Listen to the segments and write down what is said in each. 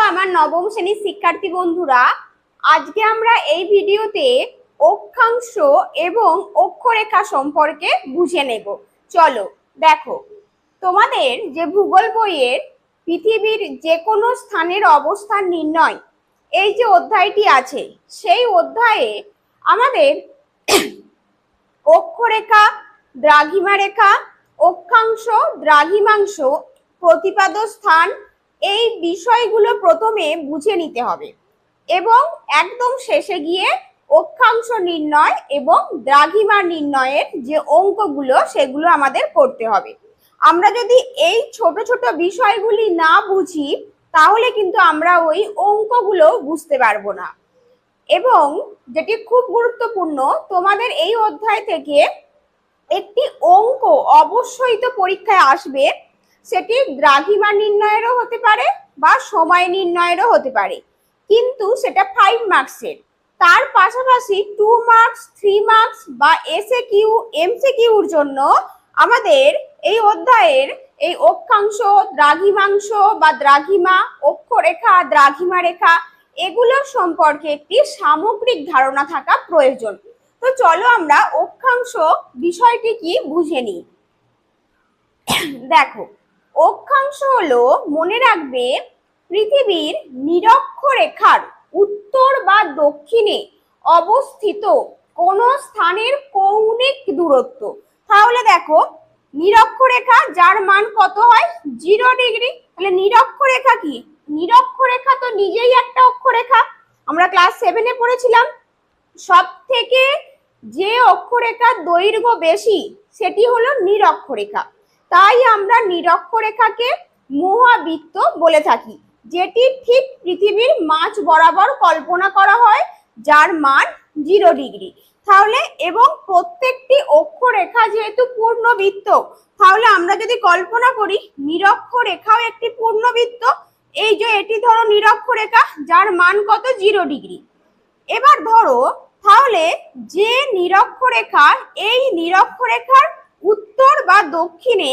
আমার নবম শ্রেণীর শিক্ষার্থী বন্ধুরা, আজকে আমরা এই ভিডিওতে অক্ষাংশ এবং অক্ষরেখা সম্পর্কে বুঝে নেব। চলো দেখো, তোমাদের যে ভূগোল বইয়ের পৃথিবীর যে কোনো স্থানের অবস্থান নির্ণয় এই যে অধ্যায়টি আছে, সেই অধ্যায়ে আমাদের অক্ষরেখা, দ্রাঘিমা রেখা, অক্ষাংশ, দ্রাঘিমাংশ, প্রতিপাদ্য স্থান এই বিষয়গুলো প্রথমে বুঝে নিতে হবে এবং একদম শেষে গিয়ে অক্ষাংশ নির্ণয় এবং দ্রাঘিমা নির্ণয়ের যে অঙ্কগুলো সেগুলো আমাদের করতে হবে। আমরা যদি এই ছোট ছোট বিষয়গুলি না বুঝি তাহলে কিন্তু আমরা ওই অঙ্কগুলো বুঝতে পারবো না। এবং যেটি খুব গুরুত্বপূর্ণ, তোমাদের এই অধ্যায় থেকে একটি অঙ্ক অবশ্যই তো পরীক্ষায় আসবে, সেটি দ্রাঘিমা নির্ণয়েরও হতে পারে বা সময় নির্ণয়েরও হতে পারে, কিন্তু সেটা 5 মার্কসের। তার পাশাপাশি 2 মার্কস, 3 মার্কস বা এসএকিউ, এমসিকিউর জন্য আমাদের এই অধ্যায়ের এই অক্ষাংশ, দ্রাঘিমাংশ বা দ্রাঘিমা, অক্ষরেখা, দ্রাঘিমা রেখা এগুলোর সম্পর্কে একটি সামগ্রিক ধারণা থাকা প্রয়োজন। তো চলো আমরা অক্ষাংশ বিষয়টি কি বুঝে নিই। দেখো, অক্ষাংশ হলো, মনে রাখবে, পৃথিবীর নিরক্ষরেখার উত্তর বা দক্ষিণে অবস্থিত কোন স্থানের কৌণিক দূরত্ব। তাহলে দেখো, নিরক্ষরেখা যার মান কত হয় 0 ডিগ্রি। তাহলে নিরক্ষরেখা কি? নিরক্ষরেখা তো নিজেই একটা অক্ষরেখা, আমরা ক্লাস 7-এ পড়েছিলাম। সব থেকে যে অক্ষরেখার দৈর্ঘ্য বেশি সেটি হলো নিরক্ষরেখা। তাই আমরা নিরক্ষরেখাকে মহাবৃত্ত বলে থাকি, যেটি ঠিক পৃথিবীর মাঝ বরাবর কল্পনা করা হয়, যার মান 0 ডিগ্রি। তাহলে এবং প্রত্যেকটি অক্ষরেখা যেহেতু পূর্ণবৃত্ত, তাহলে আমরা যদি কল্পনা করি নিরক্ষরেখাও একটি পূর্ণবৃত্ত। এই যে এটি ধরো নিরক্ষরেখা, যার মান কত 0 ডিগ্রি। এবার ধরো, তাহলে যে নিরক্ষরেখা, এই নিরক্ষরেখার উত্তর বা দক্ষিণে,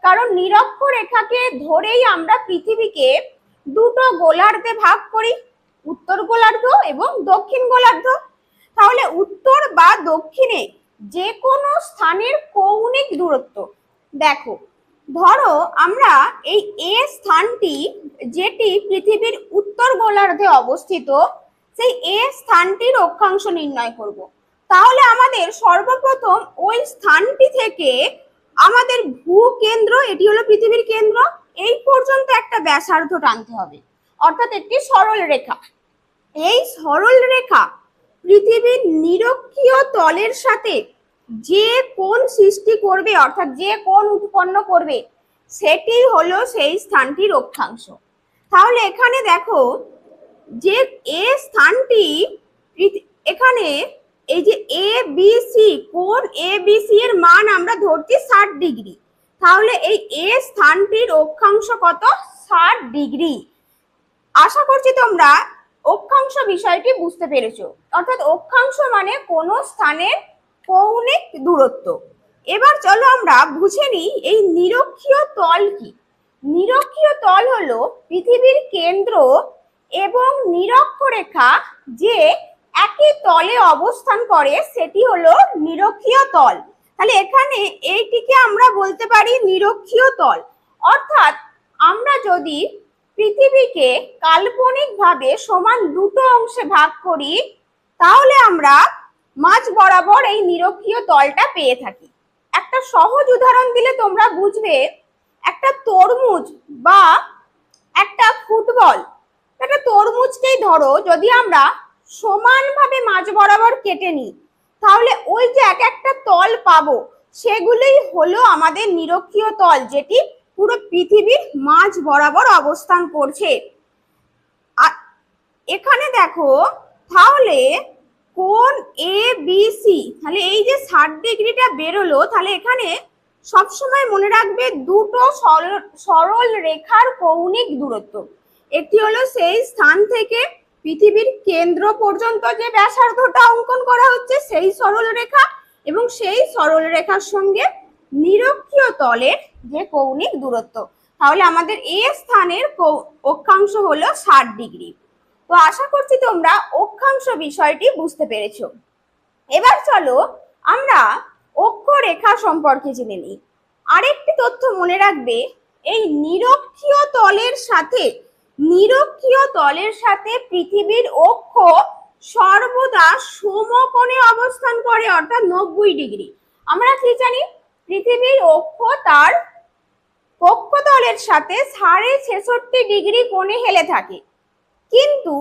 কারণ নিরক্ষরেখাকে ধরেই আমরা পৃথিবীকে দুটো গোলার্ধে ভাগ করি, উত্তর গোলার্ধ এবং দক্ষিণ গোলার্ধ। তাহলে উত্তর বা দক্ষিণে যে কোনো স্থানের কৌণিক দূরত্ব, দেখো ধরো আমরা এই এ স্থানটি যেটি পৃথিবীর উত্তর গোলার্ধে অবস্থিত, সেই এ স্থানটির অক্ষাংশ নির্ণয় করব। তাহলে আমাদের সর্বপ্রথম ওই স্থানটি থেকে আমাদের ভূকেন্দ্র, এটি হলো পৃথিবীর কেন্দ্র, এই পর্যন্ত একটা ব্যাসার্ধ টানতে হবে, অর্থাৎ একটি সরল রেখা। এই সরল রেখা পৃথিবীর নিরক্ষীয় তলের সাথে যে কোণ সৃষ্টি করবে, অর্থাৎ যে কোণ উৎপন্ন করবে, সেটি হলো সেই স্থানটির অক্ষাংশ। তাহলে এখানে দেখো যে এ স্থানটি, এখানে এই যে এ বি সি, কোণ এ বি সি এর মান আমরা ধরছি 60 ডিগ্রি। তাহলে এই এ স্থানটির অক্ষাংশ কত? 60 ডিগ্রি। আশা করছি তোমরা অক্ষাংশ বিষয়টি বুঝতে পেরেছো। অর্থাৎ অক্ষাংশ মানে কোন স্থানের কৌণিক দূরত্ব। এবার চলো আমরা বুঝে নিই এই নিরক্ষীয় তল কি। নিরক্ষীয় তল হলো পৃথিবীর কেন্দ্র এবং নিরক্ষরেখা যে একই তলে অবস্থান করে, সেটি হলো নিরক্ষীয় তল। তাহলে এখানে এইটিকে আমরা বলতে পারি নিরক্ষীয় তল। অর্থাৎ আমরা যদি পৃথিবীকে কাল্পনিকভাবে সমান দুটো অংশে ভাগ করি, তাহলে আমরা মাঝ বরাবর এই নিরক্ষীয় তলটা পেয়ে থাকি। একটা সহজ উদাহরণ দিলে তোমরা বুঝবে। একটা তরমুজ বা একটা ফুটবল, একটা তরমুজকেই ধরো, যদি আমরা সমানভাবে মাঝ বরাবর কেটে নিই, তাহলে ওই যে এক একটা তল পাবো, সেগুলোই হলো আমাদের নিরক্ষীয় তল, যেটি পুরো পৃথিবীর মাঝ বরাবর অবস্থান করছে। এখানে দেখো, তাহলে কোণ এ বি সি, তাহলে এই যে 60 ডিগ্রিটা বেরোলো, তাহলে এখানে সবসময় মনে রাখবে দুটো সরল রেখার কৌণিক দূরত্ব। একটি হলো সেই স্থান থেকে পৃথিবীর কেন্দ্র পর্যন্ত যে ব্যাসার্ধটা অঙ্কন করা হচ্ছে সেই সরল রেখা, এবং সেই সরল রেখার সঙ্গে নিরক্ষীয় তলের যে কৌণিক দূরত্ব। তাহলে আমাদের এ স্থানের অক্ষাংশ হলো 60°। তো আশা করছি তোমরা অক্ষাংশ বিষয়টি বুঝতে পেরেছো। এবার চলো আমরা অক্ষরেখা সম্পর্কে জেনে নিই। আরেকটি তথ্য মনে রাখবে, এই নিরক্ষীয় তলের সাথে পৃথিবীর অক্ষ সর্বদা সমকোণে অবস্থান করে, অর্থাৎ 90°। আমরা কি জানি, পৃথিবীর অক্ষ তার কক্ষতলের সাথে 66.5° কোণে হেলে থাকে, কিন্তু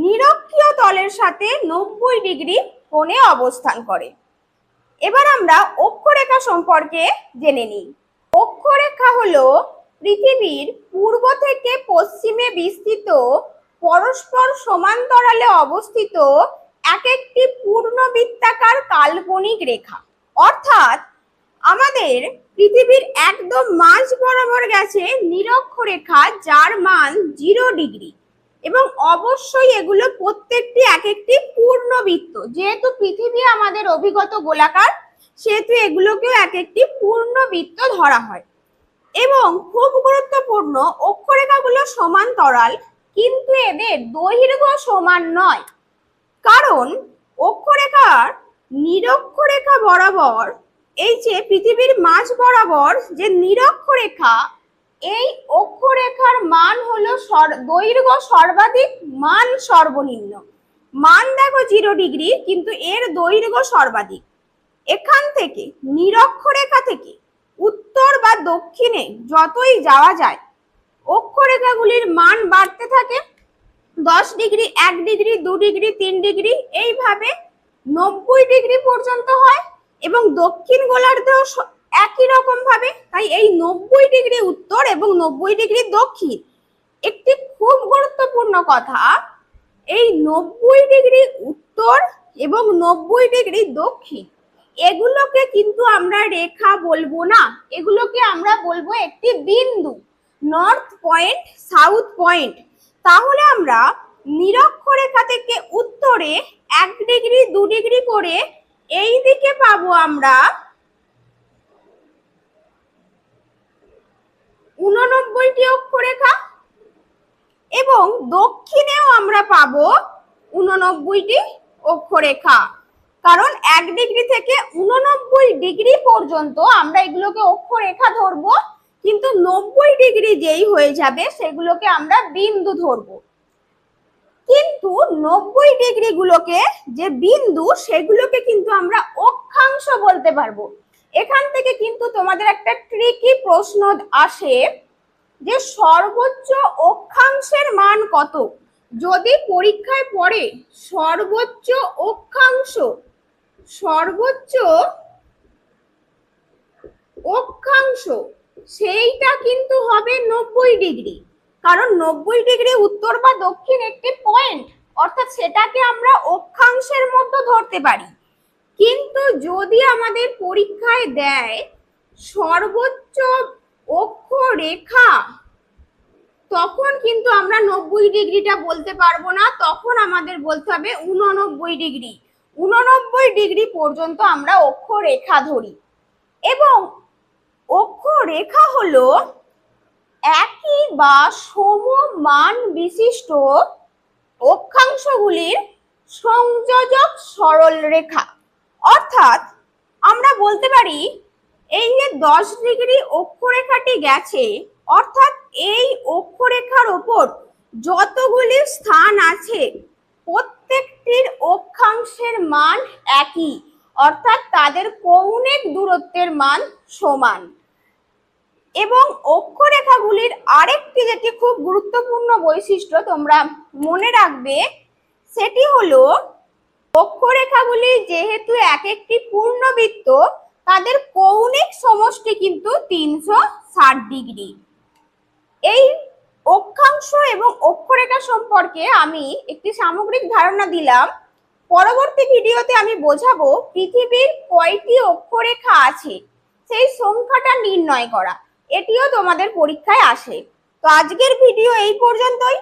নিরক্ষীয় তলের সাথে 90° কোণে অবস্থান করে। এবার আমরা অক্ষরেখা সম্পর্কে জেনে নিই। অক্ষরেখা হলো পৃথিবীর পূর্ব থেকে পশ্চিমে বিস্তৃত পরস্পর সমান্তরালে অবস্থিত এক একটি পূর্ণবৃত্তাকার কাল্পনিক রেখা। অর্থাৎ আমাদের পৃথিবীর একদম মাঝ বরাবর গেছে নিরক্ষরেখা, যার মান 0°। এবং অবশ্যই এগুলো প্রত্যেকটি এক একটি পূর্ণবৃত্ত। যেহেতু পৃথিবী আমাদের অভিগত গোলাকার, সেহেতু এগুলোকেও এক একটি পূর্ণবৃত্ত ধরা হয়। এবং খুব গুরুত্বপূর্ণ, অক্ষরেখাগুলো সমান্তরাল, কিন্তু এদের দৈর্ঘ্য সমান নয়। কারণ অক্ষরেখার নিরক্ষরেখা বরাবর, এই যে পৃথিবীর মাঝ বরাবর যে নিরক্ষরেখা, এই অক্ষরেখার মান হলো দৈর্ঘ্য সর্বাধিক, মান সর্বনিম্ন। মান দেখো 0°, কিন্তু এর দৈর্ঘ্য সর্বাধিক। এখান থেকে নিরক্ষরেখা থেকে উত্তর বা দক্ষিণে যতই যাওয়া যায়, অক্ষরেখাগুলির মান বাড়তে থাকে। 10°, 1°, 2°, 3°, এইভাবে 90° পর্যন্ত হয়। এবং দক্ষিণ গোলার্ধেও একই রকম ভাবে। তাই এই 90° উত্তর এবং 90° দক্ষিণ। একটি খুব গুরুত্বপূর্ণ কথা, এই 90° উত্তর এবং 90° দক্ষিণ, এগুলোকে কিন্তু আমরা রেখা বলবো না, এগুলোকে আমরা বলবো একটি বিন্দু, নর্থ পয়েন্ট, সাউথ পয়েন্ট। তাহলে আমরা নিরক্ষরেখা থেকে উত্তরে 1°, 2° করে এই দিকে পাবো আমরা 89টি অক্ষরেখা, এবং দক্ষিণেও আমরা পাবো 89টি অক্ষরেখা। কারণ 1° থেকে 89° পর্যন্ত আমরা এগুলোকে অক্ষরেখা ধরবো, কিন্তু 90° যেই হয়ে যাবে সেগুলোকে আমরা বিন্দু ধরবো। কিন্তু 90° গুলোকে যে বিন্দু, সেগুলোকে কিন্তু আমরা অক্ষাংশ বলতে পারবো। এখান থেকে কিন্তু তোমাদের একটা ট্রিকি প্রশ্ন আসে যে সর্বোচ্চ অক্ষাংশের মান কত। যদি পরীক্ষায় পড়ে সর্বোচ্চ অক্ষাংশ, সেইটা কিন্তু হবে 90°। কারণ 90° উত্তর বা দক্ষিণ একটি পয়েন্ট, অর্থাৎ সেটাকে আমরা অক্ষাংশের মধ্যে ধরতে পারি। কিন্তু যদি আমাদের পরীক্ষায় দেয় সর্বোচ্চ অক্ষরেখা, তখন কিন্তু আমরা 90°টা বলতে পারবো না, তখন আমাদের বলতে হবে 89°। 89° পর্যন্ত আমরা অক্ষরেখা ধরি। এবং অক্ষরেখা হলো একই বা সমমান বিশিষ্ট অক্ষাংশগুলির সংযোজক সরল রেখা। অর্থাৎ আমরা বলতে পারি এই যে 10° অক্ষরেখাটি গেছে, অর্থাৎ এই অক্ষরেখার ওপর যতগুলি স্থান আছে প্রত্যেকটির অক্ষাংশের মান একই, অর্থাৎ তাদের কৌণিক দূরত্বের মান সমান। এবং অক্ষরেখাগুলির আরেকটি যেটি খুব গুরুত্বপূর্ণ বৈশিষ্ট্য তোমরা মনে রাখবে, সেটি হলো অক্ষরেখাগুলি যেহেতু এক একটি পূর্ণবৃত্ত, তাদের কৌণিক সমষ্টি কিন্তু 360°। এই অক্ষাংশ এবং অক্ষরেখা সম্পর্কে আমি একটি সামগ্রিক ধারণা দিলাম। পরবর্তী ভিডিওতে আমি বোঝাবো পৃথিবীর কয়টি অক্ষরেখা আছে, সেই সংখ্যাটা নির্ণয় করা। এটিও তোমাদের পরীক্ষায় আসে। তো আজকের ভিডিও এই পর্যন্তই।